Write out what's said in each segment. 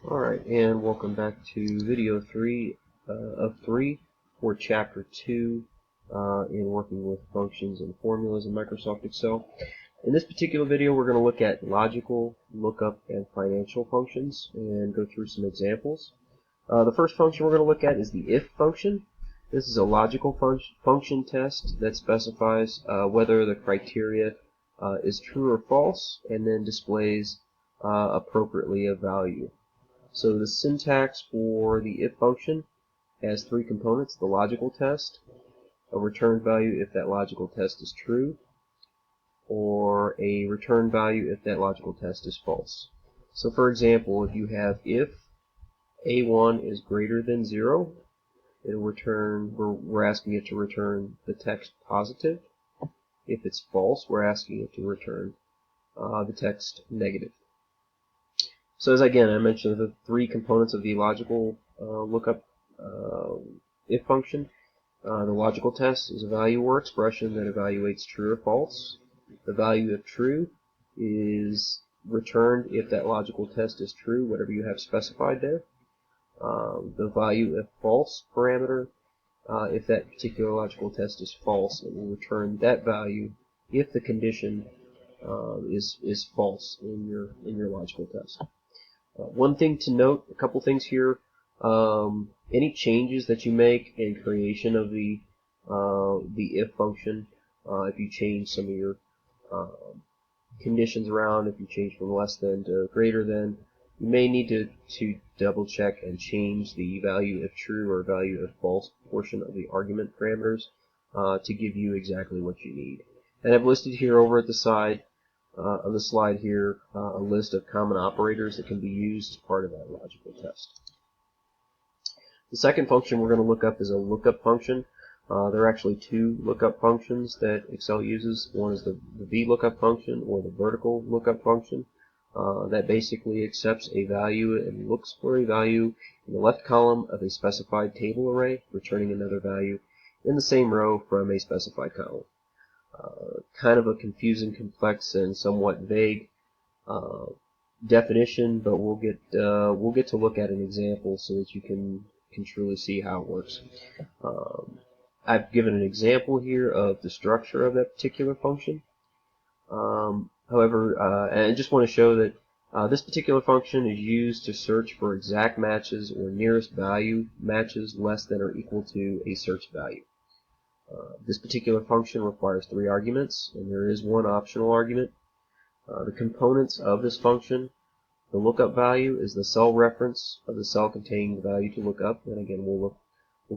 Alright, and welcome back to video 3 of 3 for chapter 2 in working with functions and formulas in Microsoft Excel. In this particular video we're going to look at logical, lookup, and financial functions and go through some examples. The first function we're going to look at is the if function. This is a logical function test that specifies whether the criteria is true or false and then displays appropriately a value. So the syntax for the if function has three components: the logical test, a return value if that logical test is true, or a return value if that logical test is false. So for example, if you have if a1 is greater than 0, it'll return, we're asking it to return the text positive. If it's false, we're asking it to return the text negative. So as again I mentioned, the three components of the logical lookup if function. The logical test is a value or expression that evaluates true or false. The value if true is returned if that logical test is true, whatever you have specified there. The value if false parameter, if that particular logical test is false, it will return that value if the condition is false in your logical test. One thing to note, a couple things here. Any changes that you make in creation of the if function, if you change some of your conditions around, if you change from less than to greater than, you may need to double check and change the value if true or value if false portion of the argument parameters to give you exactly what you need. And I've listed here over at the side on the slide here a list of common operators that can be used as part of that logical test. The second function we're going to look up is a lookup function. There are actually two lookup functions that Excel uses. One is the VLOOKUP function, or the vertical lookup function, that basically accepts a value and looks for a value in the left column of a specified table array, returning another value in the same row from a specified column. Kind of a confusing, complex, and somewhat vague definition, but we'll get to look at an example so that you can truly see how it works. I've given an example here of the structure of that particular function. However, and I just want to show that this particular function is used to search for exact matches or nearest value matches less than or equal to a search value. This particular function requires 3 arguments, and there is one optional argument. The components of this function: the lookup value is the cell reference of the cell containing the value to look up, and again we'll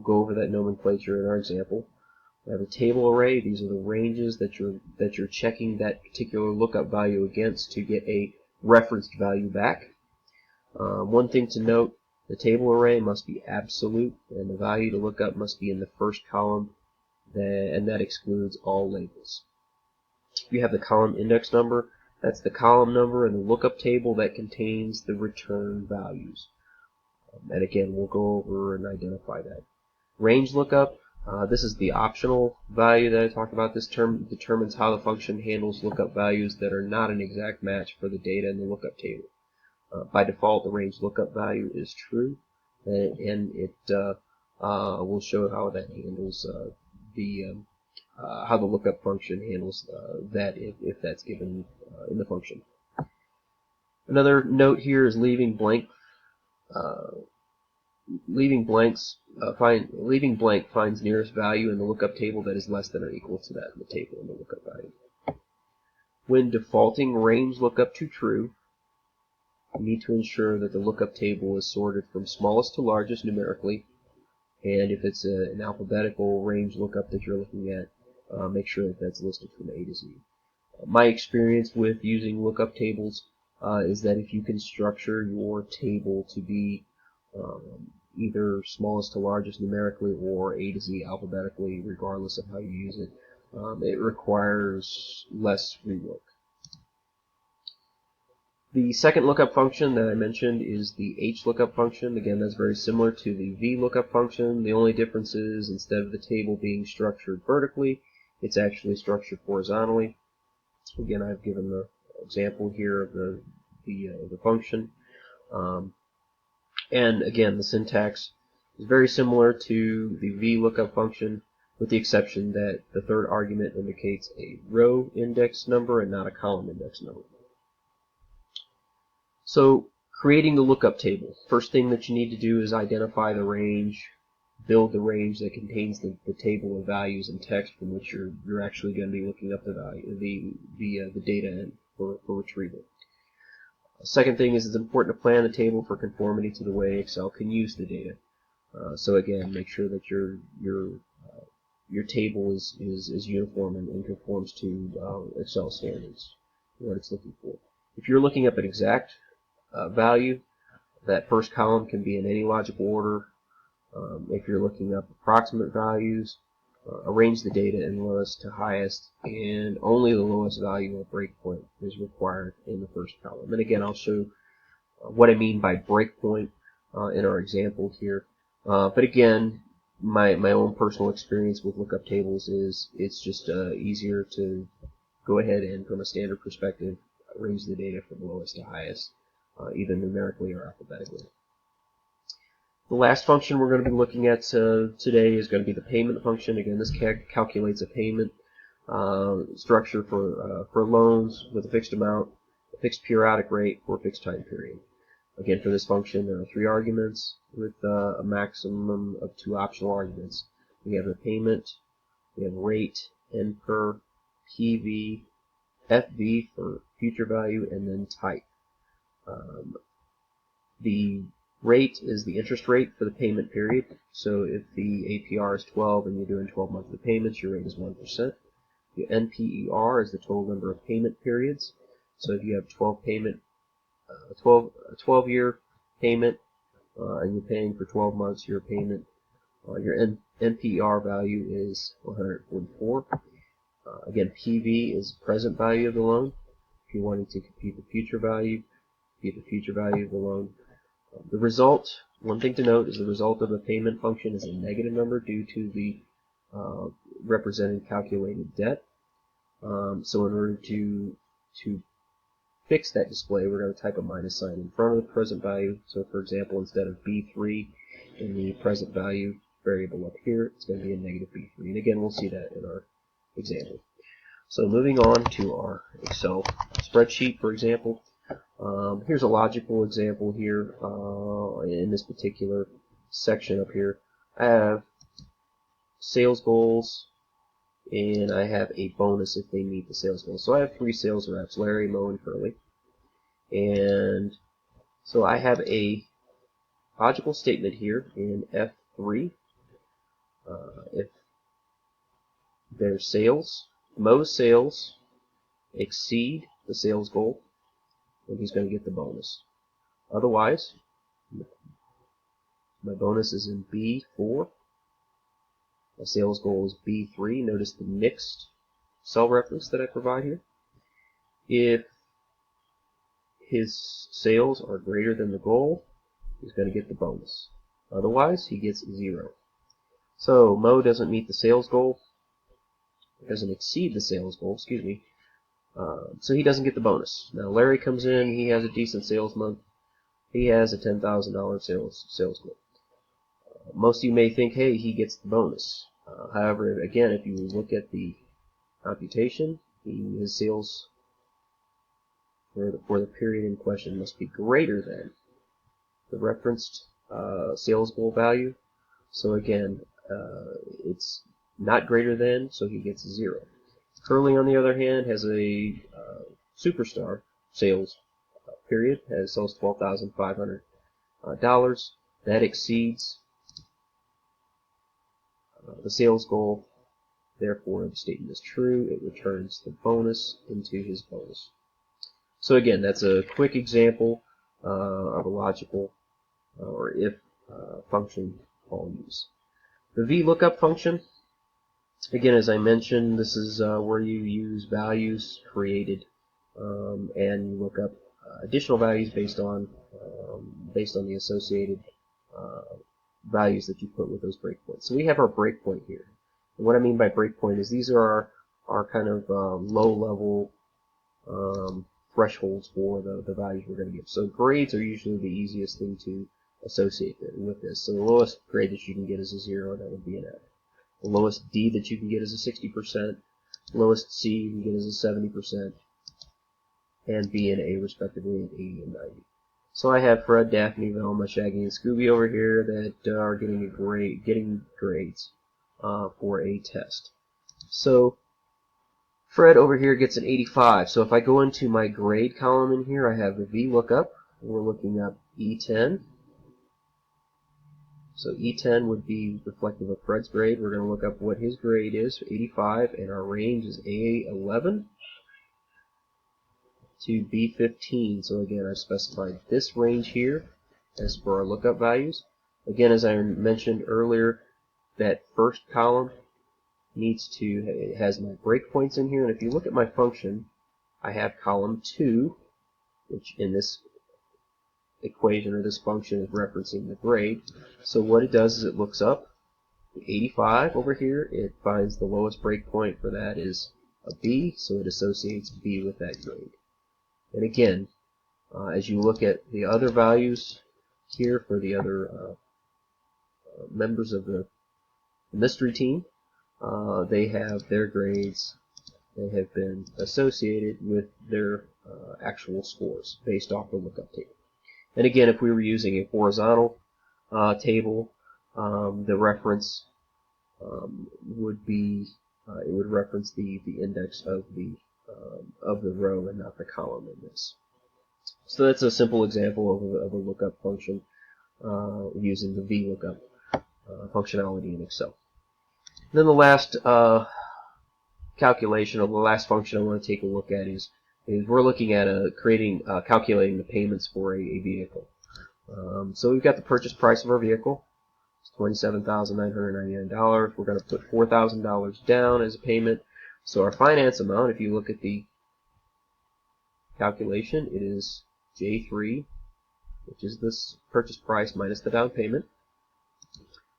go over that nomenclature in our example. We have a table array. These are the ranges that you're checking that particular lookup value against to get a referenced value back. One thing to note: the table array must be absolute, and the value to look up must be in the first column, and that excludes all labels. You have the column index number. That's the column number in the lookup table that contains the return values. And again, we'll go over and identify that. Range lookup, this is the optional value that I talked about. This term determines how the function handles lookup values that are not an exact match for the data in the lookup table. By default, the range lookup value is true, and it will show how that handles how the lookup function handles that if that's given in the function. Another note here is leaving blank finds nearest value in the lookup table that is less than or equal to that in the table in the lookup value. When defaulting range lookup to true, you need to ensure that the lookup table is sorted from smallest to largest numerically, and if it's an alphabetical range lookup that you're looking at, make sure that that's listed from A to Z. My experience with using lookup tables is that if you can structure your table to be either smallest to largest numerically or A to Z alphabetically, regardless of how you use it, it requires less rework. The second lookup function that I mentioned is the HLOOKUP function. Again, that's very similar to the VLOOKUP function. The only difference is, instead of the table being structured vertically, it's actually structured horizontally. Again, I've given the example here of the function. And again, the syntax is very similar to the VLOOKUP function, with the exception that the third argument indicates a row index number and not a column index number. So, creating the lookup table. First thing that you need to do is identify the range, build the range that contains the table of values and text from which you're actually going to be looking up the value, the data in for retrieval. Second thing is it's important to plan the table for conformity to the way Excel can use the data. So again, make sure that your table is uniform and conforms to Excel standards, what it's looking for. If you're looking up an exact value, that first column can be in any logical order. If you're looking up approximate values, arrange the data in lowest to highest, and only the lowest value or breakpoint is required in the first column. And again, I'll show what I mean by breakpoint in our example here. But again, my own personal experience with lookup tables is it's just easier to go ahead and, from a standard perspective, arrange the data from lowest to highest, either numerically or alphabetically. The last function we're going to be looking at today is going to be the payment function. Again, this calculates a payment structure for loans with a fixed amount, a fixed periodic rate for a fixed time period. Again, for this function, there are 3 arguments with a maximum of 2 optional arguments. We have the payment, we have rate, N per, PV, FV for future value, and then type. The rate is the interest rate for the payment period. So if the APR is 12 and you're doing 12 monthly payments, your rate is 1%. The NPER is the total number of payment periods. So if you have 12-year payment and you're paying for 12 months, your payment, your NPER value is 144. Again, PV is present value of the loan. If you're wanting to compute the future value of the loan. The result, one thing to note, is the result of the payment function is a negative number due to the represented calculated debt. So in order to fix that display, we're going to type a minus sign in front of the present value. So for example, instead of B3 in the present value variable up here, it's going to be a negative B3. And again, we'll see that in our example. So moving on to our Excel spreadsheet, for example. Here's a logical example here in this particular section up here. I have sales goals and I have a bonus if they meet the sales goals. So I have 3 sales reps, Larry, Mo, and Curly. And so I have a logical statement here in F3. If their sales, Mo's sales, exceed the sales goal, then he's going to get the bonus. Otherwise, my bonus is in B4. My sales goal is B3. Notice the mixed cell reference that I provide here. If his sales are greater than the goal, he's going to get the bonus. Otherwise, he gets 0. So Mo doesn't meet the sales goal, doesn't exceed the sales goal, so he doesn't get the bonus. Now Larry comes in, he has a decent sales month, he has a $10,000 sales goal. Most of you may think, hey, he gets the bonus. However, again, if you look at the computation, his sales for the period in question must be greater than the referenced sales goal value. So again, it's not greater than, so he gets 0. Curly, on the other hand, has a superstar sales period, sells $12,500. That exceeds the sales goal. Therefore, the statement is true. It returns the bonus into his bonus. So again, that's a quick example of a logical or if function call use. The VLOOKUP function, again, as I mentioned, this is where you use values created and you look up additional values based on the associated values that you put with those breakpoints. So we have our breakpoint here. And what I mean by breakpoint is these are our kind of low-level thresholds for the values we're going to give. So grades are usually the easiest thing to associated with this. So the lowest grade that you can get is a 0, that would be an F. The lowest D that you can get is a 60%. Lowest C you can get is a 70%. And B and A respectively at 80 and 90. So I have Fred, Daphne, Velma, Shaggy, and Scooby over here that are getting grades for a test. So Fred over here gets an 85. So if I go into my grade column in here, I have the VLOOKUP. We're looking up E10. So E10 would be reflective of Fred's grade. We're going to look up what his grade is, 85, and our range is A11 to B15. So again, I've specified this range here as for our lookup values. Again, as I mentioned earlier, that first column it has my breakpoints in here, and if you look at my function, I have column 2, which in this equation or this function is referencing the grade. So what it does is it looks up 85 over here. It finds the lowest breakpoint for that is a B, so it associates B with that grade. And again, as you look at the other values here for the other members of the mystery team, they have their grades that have been associated with their actual scores based off the lookup table. And again, if we were using a horizontal table, the reference would be it would reference the index of the row and not the column in this. So that's a simple example of a lookup function using the VLOOKUP functionality in Excel. And then the last calculation, or the last function I want to take a look at is we're looking at calculating the payments for a vehicle. So we've got the purchase price of our vehicle. It's $27,999. We're going to put $4,000 down as a payment. So our finance amount, if you look at the calculation, it is J3, which is this purchase price minus the down payment.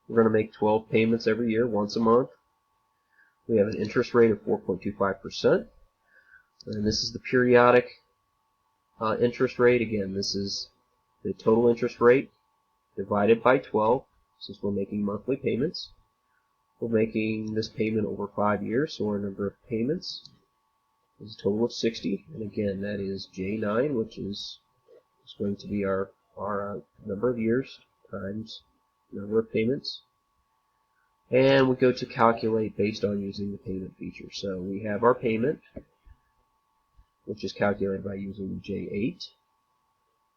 We're going to make 12 payments every year, once a month. We have an interest rate of 4.25%. And this is the periodic interest rate. Again, this is the total interest rate divided by 12, since we're making monthly payments. We're making this payment over 5 years, so our number of payments is a total of 60. And again, that is J9, which is going to be our number of years times number of payments. And we go to calculate based on using the payment feature. So we have our payment, which is calculated by using J8,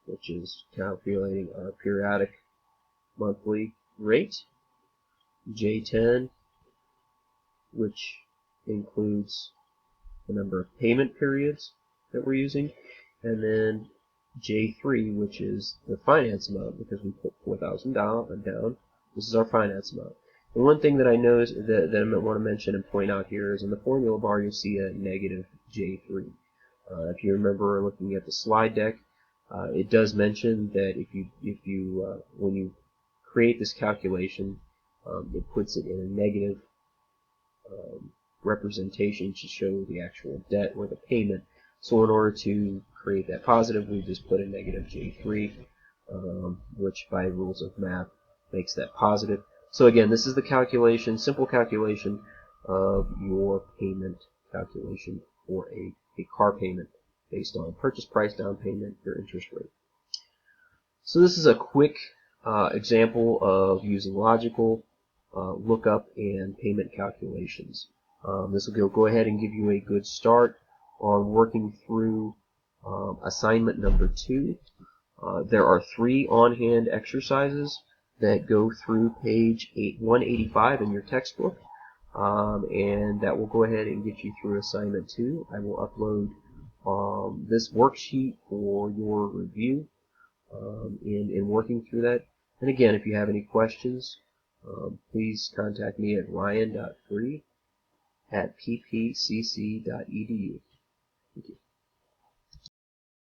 which is calculating our periodic monthly rate. J10, which includes the number of payment periods that we're using. And then J3, which is the finance amount, because we put $4,000 down. This is our finance amount. And one thing that I know is that I want to mention and point out here is in the formula bar you'll see a negative J3. If you remember looking at the slide deck, it does mention that when you create this calculation, it puts it in a negative representation to show the actual debt or the payment. So in order to create that positive, we just put a negative J3, which by rules of math makes that positive. So again, this is the calculation, simple calculation of your payment calculation for a car payment based on purchase price, down payment, your interest rate. So this is a quick example of using logical lookup and payment calculations. This will go ahead and give you a good start on working through assignment number 2. There are 3 on-hand exercises that go through page 185 in your textbook, and that will go ahead and get you through assignment 2. I will upload this worksheet for your review in working through that. And again, if you have any questions, please contact me at ryan.free@ppcc.edu. Thank you.